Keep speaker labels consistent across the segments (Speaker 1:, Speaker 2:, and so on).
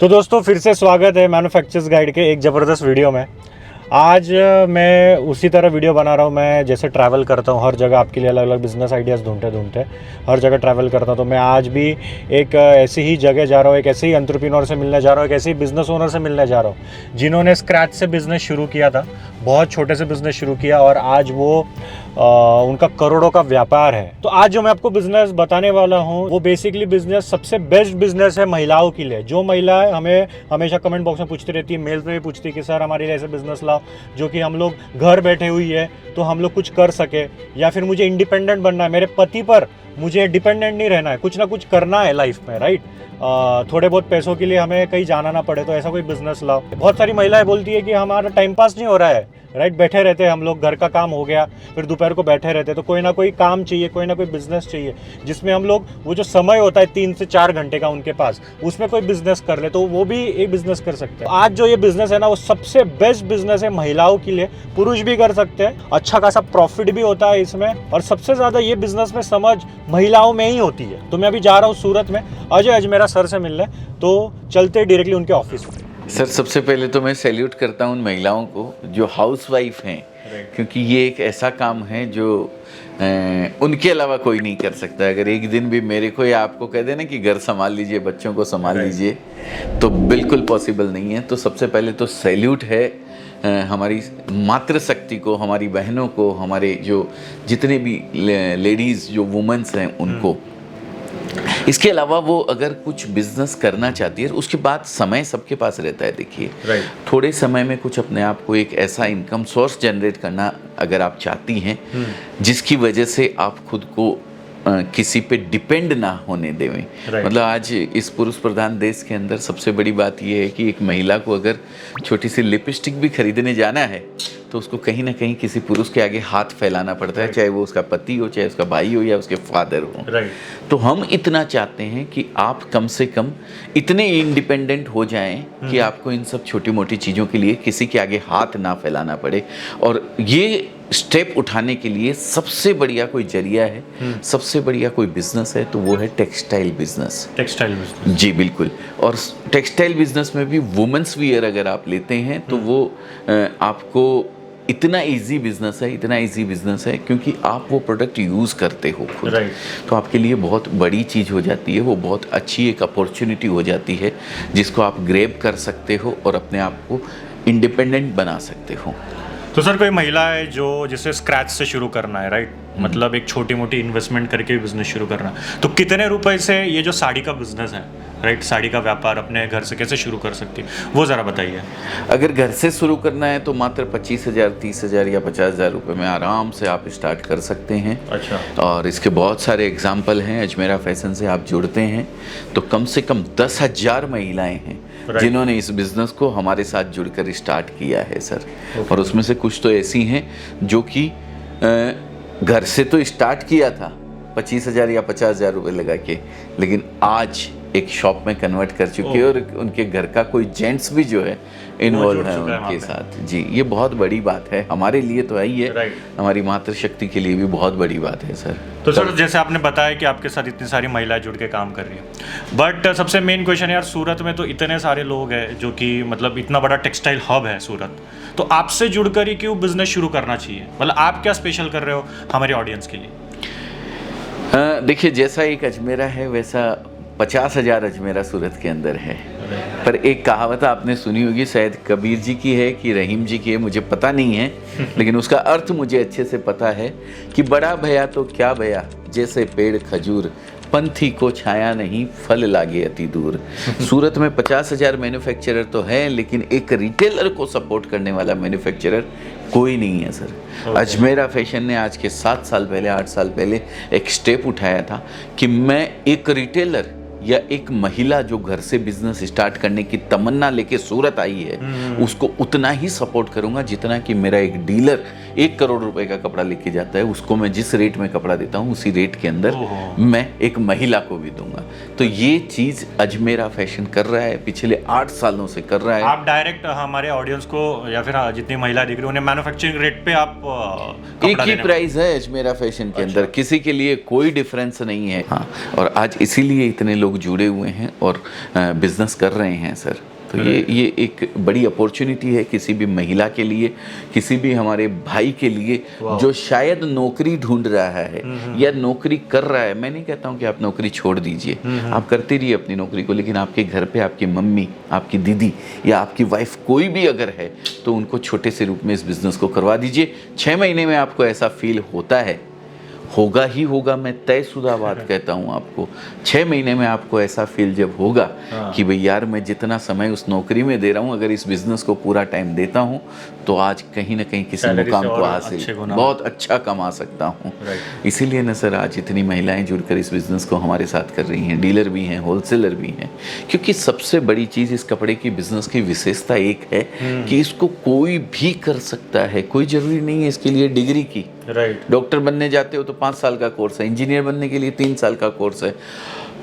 Speaker 1: तो दोस्तों फिर से स्वागत है मैन्युफैक्चरर्स गाइड के एक ज़बरदस्त वीडियो में। आज मैं उसी तरह वीडियो बना रहा हूँ। मैं जैसे ट्रैवल करता हूँ हर जगह, आपके लिए अलग अलग बिज़नेस आइडियाज़ ढूंढते हर जगह ट्रैवल करता हूँ। तो मैं आज भी एक ऐसी ही जगह जा रहा हूँ, एक ऐसे ही एंटरप्रेन्योर से मिलने जा रहा हूँ, एक ऐसे ही बिज़नेस ओनर से मिलने जा रहा हूँ जिन्होंने स्क्रैच से बिज़नेस शुरू किया था, बहुत छोटे से बिज़नेस शुरू किया और आज वो उनका करोड़ों का व्यापार है। तो आज जो मैं आपको बिज़नेस बताने वाला हूँ वो बेसिकली बिज़नेस सबसे बेस्ट बिज़नेस है महिलाओं के लिए। जो महिलाएं हमें हमेशा कमेंट बॉक्स में पूछती रहती है, मेल पे भी पूछती है कि सर हमारे लिए ऐसे बिज़नेस लाओ जो कि हम लोग घर बैठे हुई है तो हम लोग कुछ कर सके, या फिर मुझे इंडिपेंडेंट बनना है, मेरे पति पर मुझे डिपेंडेंट नहीं रहना है, कुछ ना कुछ करना है लाइफ में, राइट। थोड़े बहुत पैसों के लिए हमें कहीं जाना ना पड़े, तो ऐसा कोई बिजनेस लाओ। बहुत सारी महिलाएं बोलती है कि हमारा टाइम पास नहीं हो रहा है, राइट। बैठे रहते हैं हम लोग, घर का काम हो गया फिर दोपहर को बैठे रहते हैं, तो कोई ना कोई काम चाहिए, कोई ना कोई बिजनेस चाहिए जिसमें हम लोग वो जो समय होता है 3 से 4 घंटे का उनके पास, उसमें कोई बिजनेस कर ले तो वो भी एक बिजनेस कर सकते हैं। आज जो ये बिजनेस है ना वो सबसे बेस्ट बिजनेस है महिलाओं के लिए। पुरुष भी कर सकते हैं, अच्छा खासा प्रॉफिट भी होता है इसमें, और सबसे ज्यादा ये बिजनेस में समझ महिलाओं में ही होती है। तो मैं अभी जा रहा हूँ सूरत में अजय अजमेरा सर से मिलने, तो चलते डायरेक्टली उनके ऑफिस में।
Speaker 2: सर सबसे पहले तो मैं सैल्यूट करता हूँ उन महिलाओं को जो हाउसवाइफ हैं, क्योंकि ये एक ऐसा काम है जो उनके अलावा कोई नहीं कर सकता। अगर एक दिन भी मेरे को या आपको कह देना कि घर संभाल लीजिए, बच्चों को संभाल लीजिए, तो बिल्कुल पॉसिबल नहीं है। तो सबसे पहले तो सैल्यूट है हमारी मातृशक्ति को, हमारी बहनों को, हमारे जो जितने भी लेडीज़ जो वुमेन्स हैं उनको। इसके अलावा वो अगर कुछ बिजनेस करना चाहती है, उसके बाद समय सबके पास रहता है। देखिए थोड़े समय में कुछ अपने आप को एक ऐसा इनकम सोर्स जनरेट करना अगर आप चाहती हैं जिसकी वजह से आप खुद को किसी पे डिपेंड ना होने देवें। मतलब आज इस पुरुष प्रधान देश के अंदर सबसे बड़ी बात यह है कि एक महिला को अगर छोटी सी लिपस्टिक भी खरीदने जाना है तो उसको कहीं ना कहीं किसी पुरुष के आगे हाथ फैलाना पड़ता है, चाहे वो उसका पति हो, चाहे उसका भाई हो या उसके फादर हो। तो हम इतना चाहते हैं कि आप कम से कम इतने इंडिपेंडेंट हो जाएं कि आपको इन सब छोटी मोटी चीज़ों के लिए किसी के आगे हाथ ना फैलाना पड़े। और ये स्टेप उठाने के लिए सबसे बढ़िया कोई जरिया है, सबसे बढ़िया कोई बिजनेस है तो वो है टेक्सटाइल बिजनेस।
Speaker 1: टेक्सटाइल बिजनेस,
Speaker 2: जी बिल्कुल। और टेक्सटाइल बिजनेस में भी वुमेन्स वियर अगर आप लेते हैं तो वो आपको इतना इजी बिजनेस है, इतना इजी बिजनेस है क्योंकि आप वो प्रोडक्ट यूज़ करते हो खुद। तो आपके लिए बहुत बड़ी चीज़ हो जाती है, वो बहुत अच्छी एक अपॉर्चुनिटी हो जाती है जिसको आप ग्रैब कर सकते हो और अपने आप को इंडिपेंडेंट बना सकते हो।
Speaker 1: तो सर कोई महिला है जो जिसे स्क्रैच से शुरू करना है, राइट, मतलब एक छोटी मोटी इन्वेस्टमेंट करके बिजनेस शुरू करना है, तो कितने रुपए से ये जो साड़ी का बिजनेस है, राइट, साड़ी का व्यापार अपने घर से कैसे शुरू कर सकती है वो ज़रा बताइए।
Speaker 2: अगर घर से शुरू करना है तो मात्र 25,000, 30,000 या 50,000 रुपये में आराम से आप स्टार्ट कर सकते हैं।
Speaker 1: अच्छा।
Speaker 2: और इसके बहुत सारे एग्जाम्पल हैं। अजमेरा फैशन से आप जुड़ते हैं तो कम से कम 10,000 महिलाएं हैं जिन्होंने इस बिज़नेस को हमारे साथ जुड़कर स्टार्ट किया है सर। और उसमें से कुछ तो ऐसी हैं जो कि घर से तो स्टार्ट किया था 25,000 या 50,000 रुपये लगा के, लेकिन आज एक शॉप में कन्वर्ट कर चुकी है और उनके घर का कोई जेंट्स भी जो है इन्वॉल्व है उनके साथ। जी ये बहुत बड़ी बात है, हमारे लिए तो आई है, हमारी मातृशक्ति के लिए भी बहुत बड़ी बात है सर।
Speaker 1: तो सर जैसे आपने बताया कि आपके साथ इतनी सारी महिलाएं जुड़ के काम कर रही हैं, बट सबसे मेन क्वेश्चन है यार, सूरत में तो इतने सारे लोग हैं जो कि मतलब इतना बड़ा टेक्सटाइल हब है सूरत, तो आपसे जुड़कर ही क्यों बिजनेस शुरू करना चाहिए? मतलब आप क्या स्पेशल कर रहे हो हमारे ऑडियंस के लिए?
Speaker 2: देखिए जैसा एक अजमेरा है वैसा 50,000 अजमेरा सूरत के अंदर है। पर एक कहावत आपने सुनी होगी, शायद कबीर जी की है कि रहीम जी की है, मुझे पता नहीं है, लेकिन उसका अर्थ मुझे अच्छे से पता है कि बड़ा भया तो क्या भया, जैसे पेड़ खजूर, पंथी को छाया नहीं, फल लागे अति दूर। सूरत में 50,000 मैन्युफैक्चरर तो है, लेकिन एक रिटेलर को सपोर्ट करने वाला मैन्युफैक्चरर कोई नहीं है सर। अजमेरा फैशन ने आज के 7 साल पहले, 8 साल पहले एक स्टेप उठाया था कि मैं एक रिटेलर या एक महिला जो घर से बिजनेस स्टार्ट करने की तमन्ना लेके सूरत आई है उसको उतना ही सपोर्ट करूंगा जितना कि मेरा एक डीलर 1 करोड़ रुपए का कपड़ा लेके जाता है, उसको मैं जिस रेट में कपड़ा देता हूँ उसी रेट के अंदर मैं एक महिला को भी दूंगा। तो ये चीज अजमेरा फैशन कर रहा है, पिछले 8 सालों से कर रहा है।
Speaker 1: आप डायरेक्ट हमारे ऑडियंस को या फिर जितनी महिला दिख रही है उन्हें मैन्युफैक्चरिंग रेट पे आप
Speaker 2: एक ही प्राइस है अजमेरा फैशन के अंदर, किसी के लिए कोई डिफरेंस नहीं है। हाँ, और आज इसीलिए इतने लोग लोग जुड़े हुए हैं और बिजनेस कर रहे हैं सर। तो ये एक बड़ी अपॉर्चुनिटी है किसी भी महिला के लिए, किसी भी हमारे भाई के लिए जो शायद नौकरी ढूंढ रहा है या नौकरी कर रहा है। मैं नहीं कहता हूँ कि आप नौकरी छोड़ दीजिए, आप करते रहिए अपनी नौकरी को, लेकिन आपके घर पे आपकी मम्मी, आपकी दीदी या आपकी वाइफ कोई भी अगर है तो उनको छोटे से रूप में इस बिज़नेस को करवा दीजिए। 6 महीने में आपको ऐसा फील होता है, होगा ही होगा, मैं तयशुदा बात कहता हूँ आपको। 6 महीने में आपको ऐसा फील जब होगा कि भाई यार मैं जितना समय उस नौकरी में दे रहा हूँ, अगर इस बिज़नेस को पूरा टाइम देता हूँ तो आज कहीं ना कहीं किसी मुकाम को हासिल बहुत अच्छा कमा सकता हूँ। इसीलिए ना सर आज इतनी महिलाएं जुड़कर इस बिज़नेस को हमारे साथ कर रही हैं, डीलर भी हैं, होलसेलर भी हैं। क्योंकि सबसे बड़ी चीज़ इस कपड़े की बिज़नेस की विशेषता एक है कि इसको कोई भी कर सकता है, कोई ज़रूरी नहीं है इसके लिए डिग्री की। डॉक्टर बनने जाते हो तो 5 साल का कोर्स है, इंजीनियर बनने के लिए 3 साल का कोर्स है,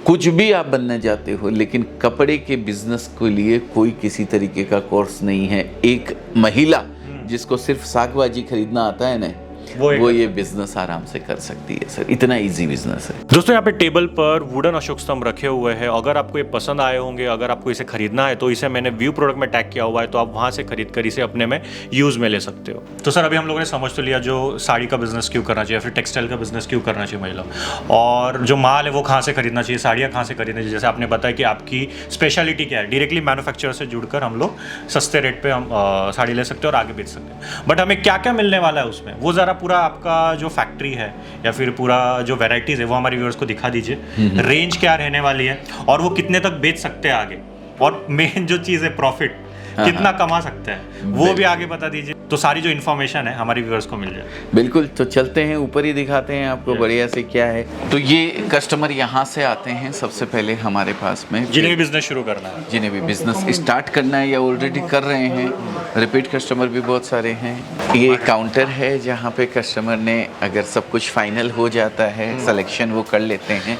Speaker 2: कुछ भी आप बनने जाते हो, लेकिन कपड़े के बिजनेस के लिए कोई किसी तरीके का कोर्स नहीं है। एक महिला जिसको सिर्फ साग भाजी खरीदना आता है ना, वो ये बिजनेस आराम से कर सकती है सर, इतना इजी बिजनेस है।
Speaker 1: दोस्तों यहाँ पे टेबल पर वुडन अशोक स्तंभ रखे हुए हैं। अगर आपको ये पसंद आए होंगे, अगर आपको इसे खरीदना है तो इसे मैंने व्यू प्रोडक्ट में टैग किया हुआ है, तो आप वहाँ से खरीद कर इसे अपने में यूज़ में ले सकते हो। तो सर अभी हम लोगों ने समझ तो लिया जो साड़ी का बिजनेस क्यों करना चाहिए, फिर टेक्सटाइल का बिजनेस क्यों करना चाहिए महिला, और जो माल है वो कहाँ से खरीदना चाहिए, साड़ियाँ कहाँ से खरीदना चाहिए। जैसे आपने बताया कि आपकी स्पेशलिटी क्या है, डायरेक्टली मैन्युफैक्चरर से जुड़कर हम लोग सस्ते रेट पर हम साड़ी ले सकते हैं और आगे बेच सकते हैं। बट हमें क्या क्या मिलने वाला है उसमें, वो ज़रा पूरा आपका जो फैक्ट्री है या फिर पूरा जो वैरायटीज है वो हमारे व्यूअर्स को दिखा दीजिए। रेंज क्या रहने वाली है और वो कितने तक बेच सकते हैं आगे, और मेन जो चीज़ है प्रॉफिट कितना कमा सकते हैं वो भी आगे बता दीजिए, तो सारी जो इन्फॉर्मेशन है हमारे व्यूअर्स को मिल जाए।
Speaker 2: बिल्कुल, तो चलते हैं ऊपर ही दिखाते हैं आपको बढ़िया से क्या है। तो ये कस्टमर यहाँ से आते हैं सबसे पहले हमारे पास में,
Speaker 1: जिन्हें भी बिजनेस शुरू करना है,
Speaker 2: जिन्हें भी बिजनेस स्टार्ट करना है या ऑलरेडी कर रहे हैं, रिपीट कस्टमर भी बहुत सारे हैं। ये काउंटर है जहाँ पे कस्टमर ने अगर सब कुछ फाइनल हो जाता है, सिलेक्शन वो कर लेते हैं,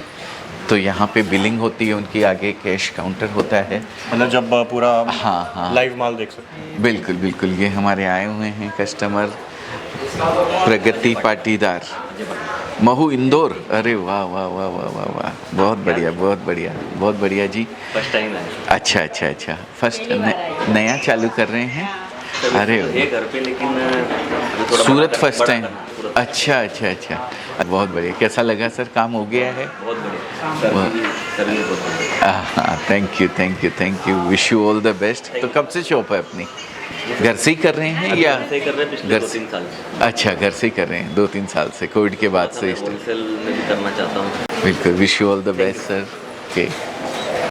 Speaker 2: तो यहाँ पे बिलिंग होती है उनकी, आगे कैश काउंटर होता है।
Speaker 1: मतलब जब पूरा
Speaker 2: हाँ
Speaker 1: लाइव माल देख सकते हैं।
Speaker 2: बिल्कुल बिल्कुल, ये हमारे आए हुए हैं कस्टमर प्रगति पाटीदार, महू इंदौर। अरे वाह वाह वाह वाह वाह वाह, बहुत बढ़िया बहुत बढ़िया बहुत बढ़िया जी।
Speaker 3: फर्स्ट टाइम है।
Speaker 2: अच्छा, फर्स्ट नया चालू कर रहे हैं। अरे
Speaker 3: घर पे, लेकिन
Speaker 2: सूरत फर्स्ट टाइम। अच्छा, बहुत बढ़िया। कैसा लगा सर, काम हो गया है?
Speaker 3: बहुत बढ़िया।
Speaker 2: Thank you, wish you all the best. तो कब से शॉप है अपनी? घर से ही कर रहे हैं या
Speaker 3: से कर रहे हैं पिछले 2-3 साल से?
Speaker 2: अच्छा, घर से ही कर रहे हैं 2-3 साल से, कोविड के बाद से।
Speaker 3: होलसेल में भी करना चाहता हूँ।
Speaker 2: बिल्कुल, wish you all the best sir. Okay,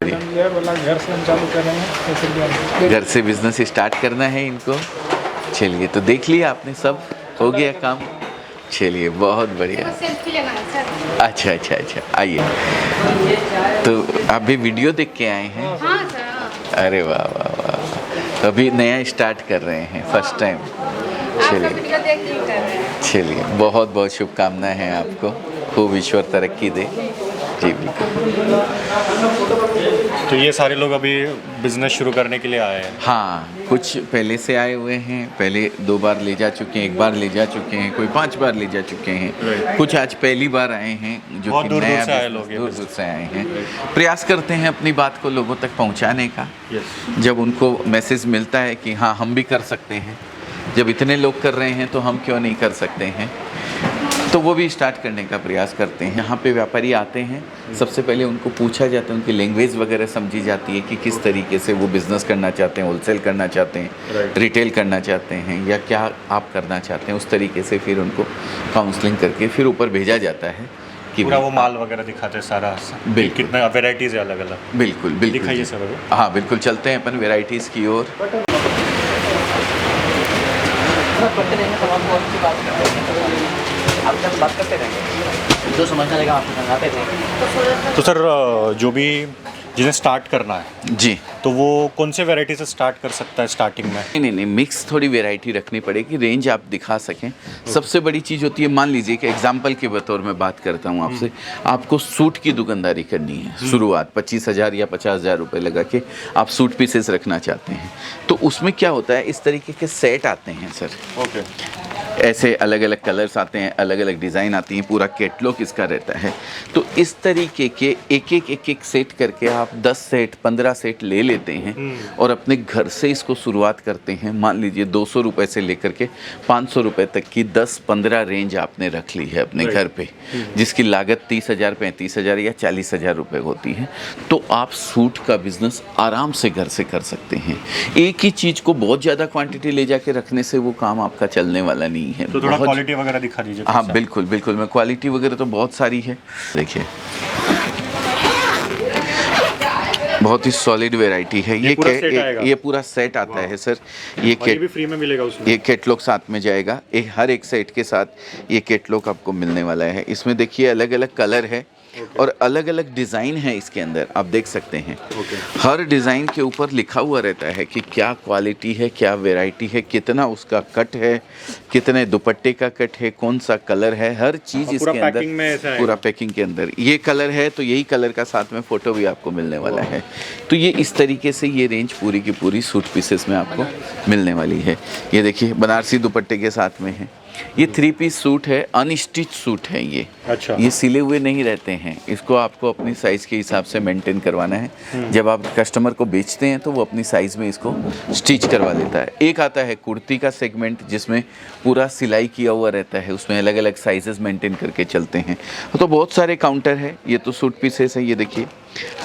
Speaker 4: घर से हम चालू कर रहे हैं,
Speaker 2: घर से बिजनेस स्टार्ट करना है इनको। चलिए, तो देख लिया आपने, सब हो गया काम। चलिए, बहुत बढ़िया। अच्छा, आइए। तो आप भी वीडियो देख के आए हैं?
Speaker 5: हाँ सर।
Speaker 2: अरे वाह वाह वाह, तो अभी नया स्टार्ट कर रहे हैं, फर्स्ट टाइम। चलिए, बहुत बहुत शुभकामनाएं हैं आपको, खूब ईश्वर तरक्की दे जी। बिल्कुल।
Speaker 1: तो ये सारे लोग अभी बिजनेस शुरू करने के लिए आए हैं?
Speaker 2: हाँ, कुछ पहले से आए हुए हैं, पहले 2 बार ले जा चुके हैं, 1 बार ले जा चुके हैं, कोई 5 बार ले जा चुके हैं, कुछ आज पहली बार आए हैं जो कि नया दूर से आए हैं। प्रयास करते हैं अपनी बात को लोगों तक पहुंचाने का। जब उनको मैसेज मिलता है कि हाँ हम भी कर सकते हैं, जब इतने लोग कर रहे हैं तो हम क्यों नहीं कर सकते हैं, तो वो भी स्टार्ट करने का प्रयास करते हैं। यहाँ पे व्यापारी आते हैं, सबसे पहले उनको पूछा जाता है, उनकी लैंग्वेज वगैरह समझी जाती है कि किस तरीके से वो बिज़नेस करना चाहते हैं, होलसेल करना चाहते हैं, रिटेल करना चाहते हैं, या क्या आप करना चाहते हैं। उस तरीके से फिर उनको काउंसलिंग करके फिर ऊपर भेजा जाता है कि
Speaker 1: पूरा वो माल वगैरह दिखाते हैं सारा,
Speaker 2: बिल्कुल,
Speaker 1: कितना वैरायटीज़ है अलग अलग।
Speaker 2: बिल्कुल
Speaker 1: दिखाइए सर अभी।
Speaker 2: हाँ बिल्कुल, चलते हैं अपन वेराइटीज़ की ओर।
Speaker 3: आप जब बात करते रहेंगे, जो समझना रहेगा आपको समझाते रहेंगे।
Speaker 1: तो सर जो भी जिन्हें स्टार्ट करना है
Speaker 2: जी,
Speaker 1: तो वो कौन से वैरायटी से स्टार्ट कर सकता है स्टार्टिंग में?
Speaker 2: नहीं, मिक्स थोड़ी वैरायटी रखनी पड़ेगी, रेंज आप दिखा सकें। सबसे बड़ी चीज़ होती है, मान लीजिए कि एग्जांपल के बतौर में बात करता हूँ आपसे, आपको सूट की दुकानदारी करनी है, शुरुआत 25,000 या 50,000 रुपये लगा के आप सूट पीसेस रखना चाहते हैं, तो उसमें क्या होता है, इस तरीके के सेट आते हैं सर।
Speaker 1: ओके।
Speaker 2: ऐसे अलग अलग कलर्स आते हैं, अलग अलग डिज़ाइन आती हैं, पूरा कैटलॉग इसका रहता है। तो इस तरीके के एक एक सेट करके आप 10 सेट 15 सेट ले लेते हैं और अपने घर से इसको शुरुआत करते हैं। मान लीजिए 200 रुपये से लेकर के 500 रुपये तक की 10-15 रेंज आपने रख ली है अपने घर पे, जिसकी लागत 30,000, 35,000 या 40,000 रुपये होती है। तो आप सूट का बिजनेस आराम से घर से कर सकते हैं। एक ही चीज़ को बहुत ज़्यादा क्वांटिटी ले जाके रखने से वो काम आपका चलने वाला नहीं है।
Speaker 1: तो थोड़ा क्वालिटी वगैरह दिखा दीजिए।
Speaker 2: हाँ बिल्कुल बिल्कुल, मैं क्वालिटी वगैरह तो बहुत सारी है। देखिए बहुत ही सॉलिड वैरायटी है ये। ये पूरा सेट आता है सर। ये
Speaker 1: भी फ्री में मिलेगा उसमें।
Speaker 2: ये कैटलॉग साथ में जाएगा। हर एक सेट के साथ ये कैटलॉग आपको मिलने वाला है। इसमें देखिए अलग अलग कलर है और अलग अलग डिज़ाइन है इसके अंदर, आप देख सकते हैं। हर डिज़ाइन के ऊपर लिखा हुआ रहता है कि क्या क्वालिटी है, क्या वैरायटी है, कितना उसका कट है, कितने दुपट्टे का कट है, कौन सा कलर है, हर चीज़ इसके अंदर पूरा पैकिंग के अंदर। ये कलर है तो यही कलर का साथ में फ़ोटो भी आपको मिलने वाला है। तो ये इस तरीके से ये रेंज पूरी की पूरी सूट पीसेस में आपको मिलने वाली है। ये देखिए बनारसी दुपट्टे के साथ में है। ये 3 पीस सूट है, अनस्टिच सूट है ये।
Speaker 1: अच्छा।
Speaker 2: ये सिले हुए नहीं रहते हैं। इसको आपको अपनी साइज़ के हिसाब से मेंटेन करवाना है। जब आप कस्टमर को बेचते हैं तो वो अपनी साइज़ में इसको स्टिच करवा लेता है। एक आता है कुर्ती का सेगमेंट जिसमें पूरा सिलाई किया हुआ रहता है, उसमें अलग अलग साइजेस मेंटेन करके चलते हैं। तो बहुत सारे काउंटर है। ये तो सूट पीसेस है। ये देखिए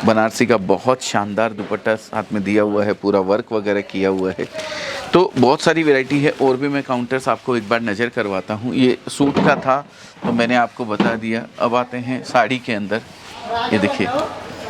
Speaker 2: बनारसी का बहुत शानदार दुपट्टा साथ में दिया हुआ है, पूरा वर्क वगैरह किया हुआ है। तो बहुत सारी वैरायटी है। और भी मैं काउंटर्स आपको एक बार नज़र करवाता हूँ। ये सूट का था तो मैंने आपको बता दिया। अब आते हैं साड़ी के अंदर। ये देखिए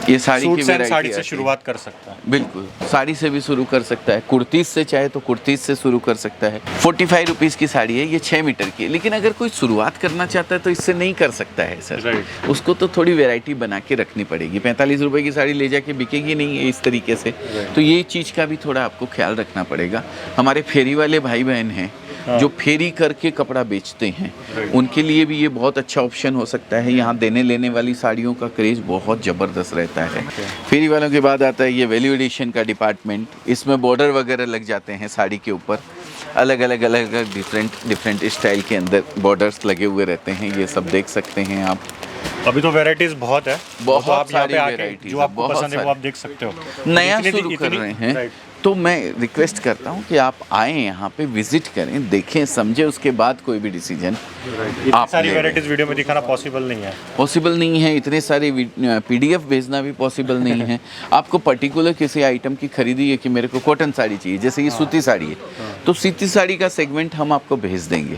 Speaker 2: ये साड़ी की वैरायटी,
Speaker 1: साड़ी से शुरुआत कर सकता है।
Speaker 2: बिल्कुल साड़ी से भी शुरू कर सकता है, कुर्तीस से चाहे तो कुर्तीस से शुरू कर सकता है। 45 रुपीज़ की साड़ी है, ये 6 मीटर की है। लेकिन अगर कोई शुरुआत करना चाहता है तो इससे नहीं कर सकता है सर। उसको तो थोड़ी वैरायटी बना के रखनी पड़ेगी। 45 रुपये की साड़ी ले जाके बिकेगी नहीं है इस तरीके से। तो ये चीज़ का भी थोड़ा आपको ख्याल रखना पड़ेगा। हमारे फेरी वाले भाई बहन हैं जो फेरी करके कपड़ा बेचते हैं, उनके लिए भी ये बहुत अच्छा ऑप्शन हो सकता है। यहाँ देने लेने वाली साड़ियों का क्रेज़ बहुत ज़बरदस्त रहता है। फेरी वालों के बाद आता है ये वैल्यू एडिशन का डिपार्टमेंट। इसमें बॉर्डर वगैरह लग जाते हैं साड़ी के ऊपर। अलग अलग डिफरेंट स्टाइल के अंदर बॉर्डर्स लगे हुए रहते हैं। ये सब देख सकते हैं आप।
Speaker 1: अभी तो वैरायटीज बहुत है।
Speaker 2: बहुत
Speaker 1: तो आप यहाँ पे
Speaker 2: सारी
Speaker 1: आके
Speaker 2: वैरायटीज
Speaker 1: जो आपको पसंद है वो आप देख सकते हो।
Speaker 2: नया शुरू कर रहे हैं तो मैं रिक्वेस्ट करता हूँ कि आप आएँ यहाँ पे, विजिट करें, देखें, समझें, उसके बाद कोई भी डिसीजन
Speaker 1: आप सारी वैराइटीज वीडियो में दिखाना पॉसिबल नहीं है।
Speaker 2: पॉसिबल नहीं है। इतने सारे PDF भेजना भी पॉसिबल नहीं है। आपको पर्टिकुलर किसी आइटम की खरीदी है कि मेरे को कॉटन साड़ी चाहिए, जैसे ये सूती साड़ी है, तो सूती साड़ी का सेगमेंट हम आपको भेज देंगे।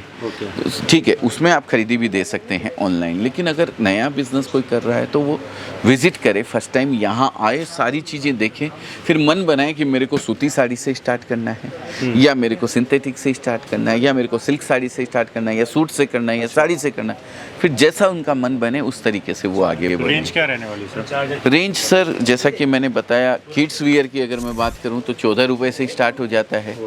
Speaker 2: ठीक है, उसमें आप खरीदी भी दे सकते हैं ऑनलाइन। लेकिन अगर नया बिजनेस कोई कर रहा है तो वो विजिट करे, फर्स्ट टाइम यहाँ आए, सारी चीज़ें देखें, फिर मन बनाए कि मेरे को सूती साड़ी से स्टार्ट करना है, या मेरे को सिंथेटिक से स्टार्ट करना है, या मेरे को सिल्क साड़ी से स्टार्ट करना है, या सूट से करना है, या साड़ी से करना है। फिर जैसा उनका मन बने उस तरीके से वो आगे बढ़े।
Speaker 1: रेंज क्या रहने वाली सर?
Speaker 2: रेंज सर जैसा कि मैंने बताया, किड्स वियर की अगर मैं बात करूं तो 14 रुपये से स्टार्ट हो जाता है।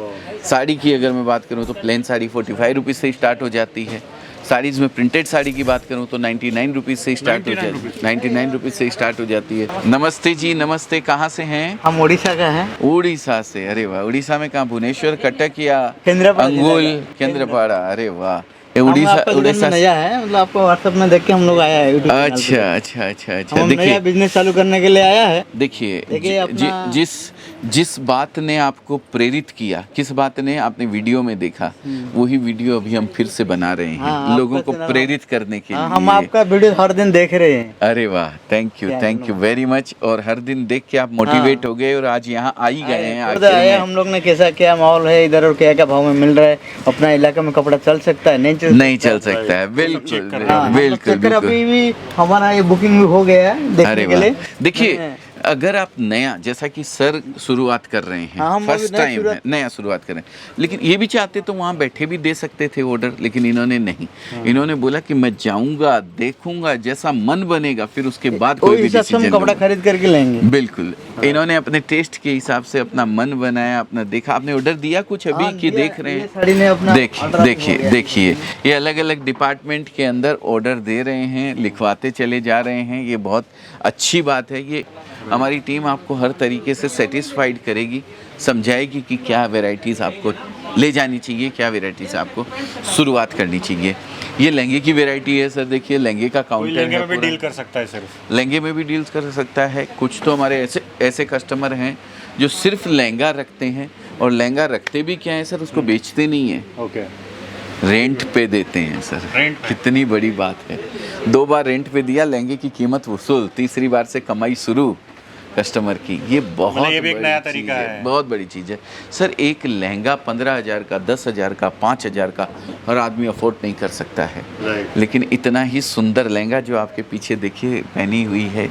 Speaker 2: साड़ी की अगर मैं बात करूं तो प्लेन साड़ी 45 रुपीज़ से स्टार्ट हो जाती है। साड़ीज़ में प्रिंटेड साड़ी की बात करूं तो 99 रुपीज़ से स्टार्ट हो जाती है। 99 रुपीज़ से स्टार्ट हो जाती है। नमस्ते जी, नमस्ते। कहाँ से हैं?
Speaker 3: हम उड़ीसा का हैं।
Speaker 2: उड़ीसा से? अरे वाह। उड़ीसा में कहाँ? भुवनेश्वर, कटक या
Speaker 3: केंद्रपाड़ा?
Speaker 2: अंगुल, केंद्रपाड़ा। अरे वाह।
Speaker 3: उड़ीसा नया है, मतलब आपको व्हाट्सएप में देख के हम लोग आया है।
Speaker 2: अच्छा।
Speaker 3: हम नया बिजनेस चालू करने के लिए आया है।
Speaker 2: देखिए जिस बात ने आपको प्रेरित किया, किस बात ने आपने वीडियो में देखा, वही वीडियो अभी हम फिर से बना रहे हैं लोगों को प्रेरित करने के लिए।
Speaker 3: हम आपका वीडियो हर दिन देख रहे हैं।
Speaker 2: अरे वाह, थैंक यू वेरी मच। और हर दिन देख के आप मोटिवेट हो गए और आज यहाँ आ ही गए हैं।
Speaker 3: हम लोग ने कैसा क्या माहौल है इधर और क्या क्या भाव में मिल रहा है, अपना इलाका में कपड़ा चल सकता है नहीं चल सकता है।
Speaker 2: बिल्कुल।
Speaker 3: अभी भी हमारा ये बुकिंग भी हो गया है देखने के लिए।
Speaker 2: देखिए अगर आप नया, जैसा कि सर शुरुआत कर रहे हैं, फर्स्ट टाइम है, नया शुरुआत कर रहे हैं, लेकिन ये भी चाहते तो वहाँ बैठे भी दे सकते थे ऑर्डर, लेकिन इन्होंने नहीं। इन्होंने बोला कि मैं जाऊंगा, देखूंगा, जैसा मन बनेगा फिर उसके बाद कोई भी डिसीजन
Speaker 3: कपड़ा खरीद करके लेंगे।
Speaker 2: बिल्कुल। इन्होंने अपने टेस्ट के हिसाब से अपना मन बनाया, अपना देखा। आपने ऑर्डर दिया कुछ अभी कि देख रहे हैं? देखिए ये अलग अलग डिपार्टमेंट के अंदर ऑर्डर दे रहे हैं, लिखवाते चले जा रहे हैं। ये बहुत अच्छी बात है। ये हमारी टीम आपको हर तरीके से सेटिस्फाइड करेगी, समझाएगी कि क्या वैरायटीज़ आपको ले जानी चाहिए, क्या वैरायटी से आपको शुरुआत करनी चाहिए। ये लहंगे की वैरायटी है सर, देखिए लहंगे का
Speaker 1: कोई
Speaker 2: काउंटर
Speaker 1: लहंगे
Speaker 2: है
Speaker 1: में भी
Speaker 2: पूरा।
Speaker 1: डील कर सकता है सिर्फ।
Speaker 2: लहंगे में भी डील्स कर सकता है। कुछ तो हमारे ऐसे कस्टमर हैं जो सिर्फ लहंगा रखते हैं, और लहंगा रखते भी क्या है सर, उसको बेचते नहीं है,
Speaker 1: ओके,
Speaker 2: रेंट पे देते हैं सर।
Speaker 1: रेंट पे।
Speaker 2: कितनी बड़ी बात है, 2 बार रेंट पे दिया, लहंगे की कीमत वसूल, तीसरी बार से कमाई शुरू कस्टमर की। ये बहुत
Speaker 1: मतलब ये भी एक
Speaker 2: बड़ी
Speaker 1: नया
Speaker 2: चीज़
Speaker 1: तरीका है।
Speaker 2: बहुत बड़ी चीज़ है सर। एक लहंगा 15,000 का, 10,000 का, 5,000 का हर आदमी अफोर्ड नहीं कर सकता है,
Speaker 1: Right.
Speaker 2: लेकिन इतना ही सुंदर लहंगा जो आपके पीछे देखिए पहनी हुई है,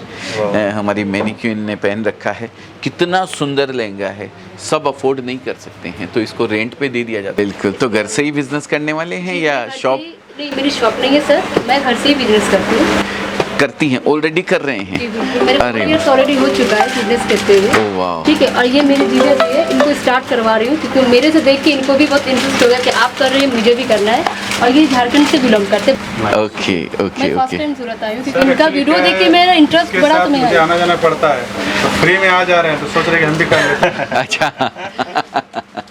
Speaker 2: हमारी मैनिक्विन ने पहन रखा है, कितना सुंदर लहंगा है, सब अफोर्ड नहीं कर सकते हैं, तो इसको रेंट पे दे दिया जाता है। बिल्कुल। तो घर से ही बिजनेस करने वाले हैं या शॉप
Speaker 5: नहीं, मेरी शॉप नहीं है सर, मैं घर से ही बिजनेस करती हूँ।
Speaker 2: करती हैं, ऑलरेडी कर रहे
Speaker 5: जी
Speaker 2: हैं?
Speaker 5: बिल्कुल, मेरे
Speaker 2: अरे
Speaker 5: 4 years ऑलरेडी हो चुका है बिजनेस करते हुए।
Speaker 2: ओह वाह।
Speaker 5: ठीक है, और ये मेरे जीजा जी है, इनको स्टार्ट करवा रही हूँ क्योंकि मेरे से देख के इनको भी बहुत इंटरेस्ट हो गया कि आप कर रहे हैं, मुझे भी करना है। और ये झारखंड से बिलोंग करते हैं।
Speaker 2: ओके ओके
Speaker 5: मैं फर्स्ट
Speaker 2: ओके।
Speaker 5: टाइम सूरत आई हूँ क्योंकि इनका वीडियो देख के मेरा इंटरेस्ट
Speaker 4: के
Speaker 5: बढ़ा,
Speaker 4: साथ
Speaker 5: तो मैं
Speaker 4: मुझे
Speaker 5: आई।
Speaker 4: आना जाना पड़ता है, तो फ्री में आ जा रहे हैं तो सोच रहे कि हम भी कर लेते हैं।
Speaker 2: अच्छा।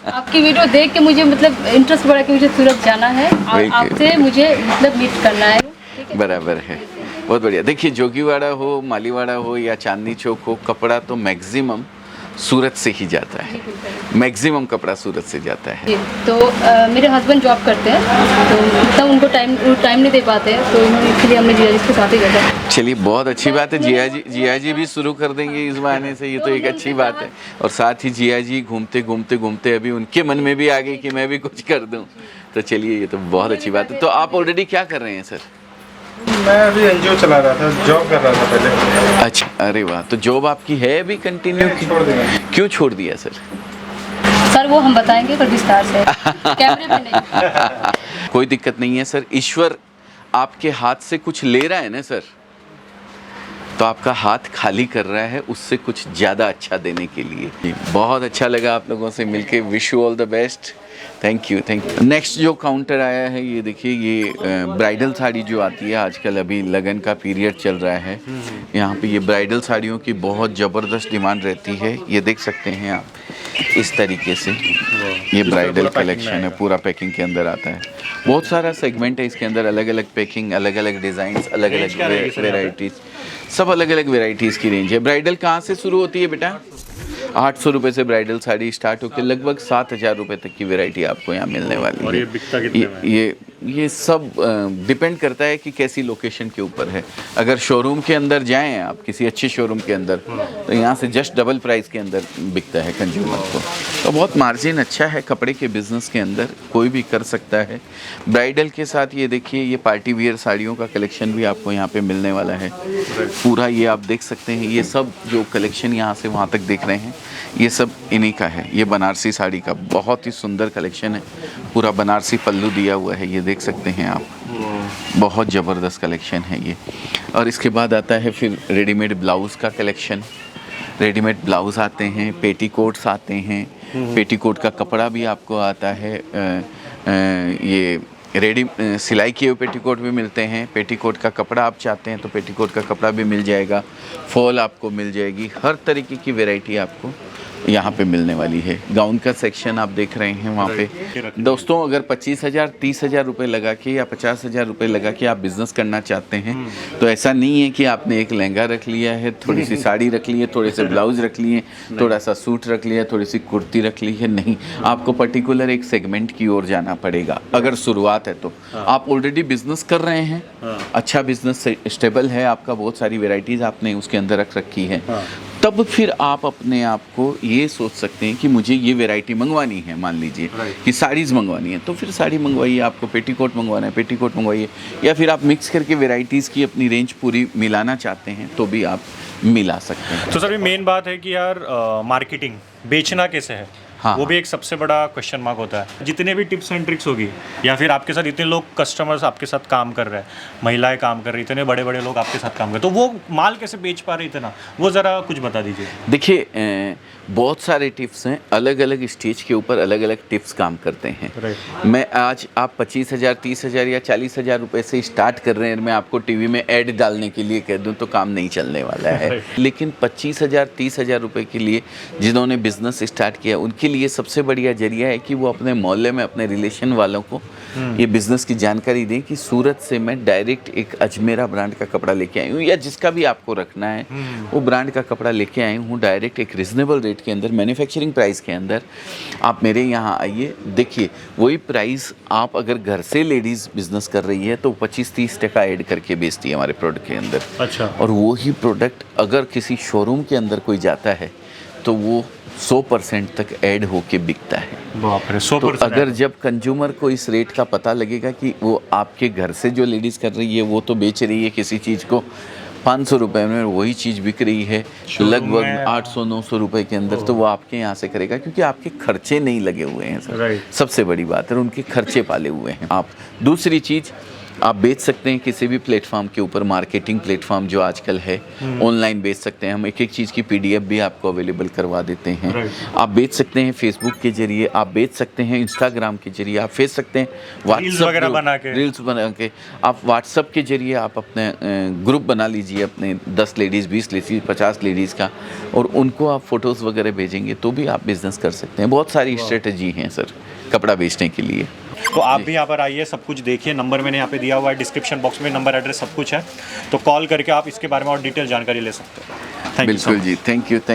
Speaker 5: आपकी वीडियो देख के मुझे मतलब इंटरेस्ट बढ़ा कि मुझे सूरत जाना है और
Speaker 2: बिल्कुल।
Speaker 5: आपसे मुझे मतलब मीट करना है। ठीक है,
Speaker 2: बराबर है, बहुत बढ़िया। देखिए जोगीवाड़ा हो, मालीवाड़ा हो या चांदनी चौक हो, कपड़ा तो मैक्सिमम सूरत से ही जाता है, मैक्सिमम कपड़ा सूरत से जाता है।
Speaker 5: जी, तो मेरे हस्बैंड जॉब करते हैं, तो इतना उनको टाइम नहीं दे पाते हैं, तो इसलिए हमने जिया जी के साथ ही करता।
Speaker 2: चलिए बहुत अच्छी बात है, जिया जी भी शुरू कर देंगे इस बहाने से, ये तो एक अच्छी बात है। और साथ ही जिया जी घूमते घूमते घूमते अभी उनके मन में भी आ गई कि मैं भी कुछ कर दूं, तो चलिए ये तो बहुत अच्छी बात है। तो आप ऑलरेडी क्या कर रहे हैं सर?
Speaker 4: मैं अभी एनजीओ चला रहा था, जॉब कर रहा था पहले।
Speaker 2: अच्छा, अरे वाह। तो जॉब आपकी है अभी कंटिन्यू?
Speaker 4: छोड़ दिया।
Speaker 2: क्यों छोड़ दिया सर?
Speaker 5: सर वो हम बताएंगे पर विस्तार से, कैमरे पे नहीं।
Speaker 2: कोई दिक्कत नहीं है सर, ईश्वर आपके हाथ से कुछ ले रहा है ना सर, तो आपका हाथ खाली कर रहा है उससे कुछ ज़्यादा अच्छा देने के लिए। बहुत अच्छा लगा आप लोगों से मिलके, wish you all the best. Thank you thank you. Next जो काउंटर आया है ये देखिए, ये ब्राइडल साड़ी जो आती है आजकल, अभी लगन का पीरियड चल रहा है, यहाँ पे ये ब्राइडल साड़ियों की बहुत ज़बरदस्त डिमांड रहती है। ये देख सकते हैं आप इस तरीके से, ये ब्राइडल कलेक्शन है, पूरा पैकिंग के अंदर आता है। बहुत सारा सेगमेंट है इसके अंदर, अलग अलग पैकिंग, अलग अलग डिज़ाइन, अलग अलग वेराइटीज़, सब अलग अलग वेराइटीज़ की रेंज है। ब्राइडल कहाँ से शुरू होती है बेटा? 800 रुपये से ब्राइडल साड़ी स्टार्ट होकर लगभग 7,000 रुपये तक की वैरायटी आपको यहाँ मिलने वाली
Speaker 1: और
Speaker 2: है।
Speaker 1: ये बिकता कितने में?
Speaker 2: ये सब डिपेंड करता है कि कैसी लोकेशन के ऊपर है। अगर शोरूम के अंदर जाएं आप, किसी अच्छे शोरूम के अंदर, तो यहाँ से जस्ट डबल प्राइस के अंदर बिकता है कंज्यूमर को। तो बहुत मार्जिन अच्छा है कपड़े के बिज़नेस के अंदर, कोई भी कर सकता है। ब्राइडल के साथ ये देखिए, ये पार्टी वियर साड़ियों का कलेक्शन भी आपको यहाँ पे मिलने वाला है पूरा। ये आप देख सकते हैं, ये सब जो कलेक्शन यहाँ से वहाँ तक देख रहे हैं, ये सब इन्हीं का है। ये बनारसी साड़ी का बहुत ही सुंदर कलेक्शन है, पूरा बनारसी पल्लू दिया हुआ है, ये देख सकते हैं आप, बहुत ज़बरदस्त कलेक्शन है ये। और इसके बाद आता है फिर रेडीमेड ब्लाउज़ का कलेक्शन। रेडीमेड ब्लाउज़ आते हैं, पेटीकोट्स आते हैं, पेटीकोट का कपड़ा भी आपको आता है। ये रेडी सिलाई किए हुए पेटीकोट भी मिलते हैं। पेटीकोट का कपड़ा आप चाहते हैं तो पेटीकोट का कपड़ा भी मिल जाएगा, फॉल आपको मिल जाएगी, हर तरीके की वैरायटी आपको यहाँ पे मिलने वाली है। गाउन का सेक्शन आप देख रहे हैं वहाँ पे। दोस्तों अगर 25,000 30,000 रुपये लगा के या 50,000 रुपये लगा के आप बिज़नेस करना चाहते हैं, तो ऐसा नहीं है कि आपने एक लहंगा रख लिया है, थोड़ी सी साड़ी रख ली है, थोड़े से ब्लाउज रख लिए, थोड़ा सा सूट रख लिया, थोड़ी सी कुर्ती रख ली है। नहीं, आपको पर्टिकुलर एक सेगमेंट की ओर जाना पड़ेगा अगर शुरुआत है तो। आप ऑलरेडी बिजनेस कर रहे हैं, अच्छा बिजनेस स्टेबल है आपका, बहुत सारी वेराइटीज़ आपने उसके अंदर रख रखी है, तब फिर आप अपने आप को ये सोच सकते हैं कि मुझे ये वैरायटी मंगवानी है। मान लीजिए कि साड़ीज़ मंगवानी है, तो फिर साड़ी मंगवाइए। आपको पेटीकोट मंगवाना है, पेटीकोट मंगवाइए। या फिर आप मिक्स करके वैरायटीज़ की अपनी रेंज पूरी मिलाना चाहते हैं तो भी आप मिला सकते हैं।
Speaker 1: तो सर, मेन बात है कि यार मार्केटिंग, बेचना कैसे है,
Speaker 2: हाँ,
Speaker 1: वो भी एक सबसे बड़ा क्वेश्चन मार्क होता है। जितने भी टिप्स एंड ट्रिक्स होगी, या फिर आपके साथ इतने लोग कस्टमर्स आपके साथ काम कर रहे हैं, महिलाएं काम कर रही, इतने बड़े बड़े लोग आपके साथ काम कर रहे, तो वो माल कैसे बेच पा रहे इतना, वो ज़रा कुछ बता दीजिए।
Speaker 2: देखिए बहुत सारे टिप्स हैं, अलग अलग स्टेज के ऊपर अलग अलग टिप्स काम करते हैं। मैं आज आप 25,000 30,000 या 40,000 रुपए से स्टार्ट कर रहे हैं, मैं आपको टीवी में ऐड डालने के लिए कह दूं तो काम नहीं चलने वाला है। लेकिन 25,000 30,000 रुपए के लिए जिन्होंने बिजनेस स्टार्ट किया उनके लिए सबसे बढ़िया जरिया है कि वो अपने मोहल्ले में अपने रिलेशन वालों को ये बिजनेस की जानकारी दें कि सूरत से मैं डायरेक्ट एक अजमेरा ब्रांड का कपड़ा लेके आई हूँ, या जिसका भी आपको रखना है वो ब्रांड का कपड़ा लेके आई हूँ डायरेक्ट एक रिजनेबल रेट के अंदर, मैन्युफैक्चरिंग प्राइस के अंदर। आप मेरे यहाँ आइए, देखिए वही प्राइस आप अगर घर से लेडीज़ बिजनेस कर रही है तो 25-30% ऐड करके बेचती है हमारे प्रोडक्ट के अंदर।
Speaker 1: अच्छा।
Speaker 2: और वही प्रोडक्ट अगर किसी शोरूम के अंदर कोई जाता है तो वो 100% तक ऐड होके बिकता है।
Speaker 1: बाप रे, 100%।
Speaker 2: तो अगर जब कंज्यूमर को इस रेट का पता लगेगा कि वो आपके घर से जो लेडीज़ कर रही है वो तो बेच रही है किसी चीज़ को 500 रुपये में, वही चीज़ बिक रही है लगभग 800-900 रुपये के अंदर, तो वो आपके यहाँ से करेगा क्योंकि आपके खर्चे नहीं लगे हुए हैं सर। सबसे बड़ी बात है, उनके खर्चे पाले हुए हैं आप। दूसरी चीज़, आप बेच सकते हैं किसी भी प्लेटफॉर्म के ऊपर, मार्केटिंग प्लेटफॉर्म जो आजकल है ऑनलाइन बेच सकते हैं हम। एक एक चीज़ की PDF भी आपको अवेलेबल करवा देते हैं। आप बेच सकते हैं फेसबुक के जरिए, आप बेच सकते हैं इंस्टाग्राम के जरिए, आप बेच सकते हैं व्हाट्सएप
Speaker 1: वगैरह बना के,
Speaker 2: रील्स बना के, आप व्हाट्सएप के जरिए आप अपने ग्रुप बना लीजिए अपने 10 लेडीज़ 20 लेडीज़ 50 लेडीज़ का, और उनको आप फ़ोटोज़ वगैरह भेजेंगे तो भी आप बिज़नेस कर सकते हैं। बहुत सारी स्ट्रेटजी हैं सर कपड़ा बेचने के लिए।
Speaker 1: तो आप भी यहाँ पर आइए, सब कुछ देखिए, नंबर मैंने यहाँ पे दिया हुआ है, डिस्क्रिप्शन बॉक्स में नंबर एड्रेस सब कुछ है, तो कॉल करके आप इसके बारे में और डिटेल जानकारी ले सकते हैं। Thank you.
Speaker 2: बिल्कुल जी, थैंक यू सर।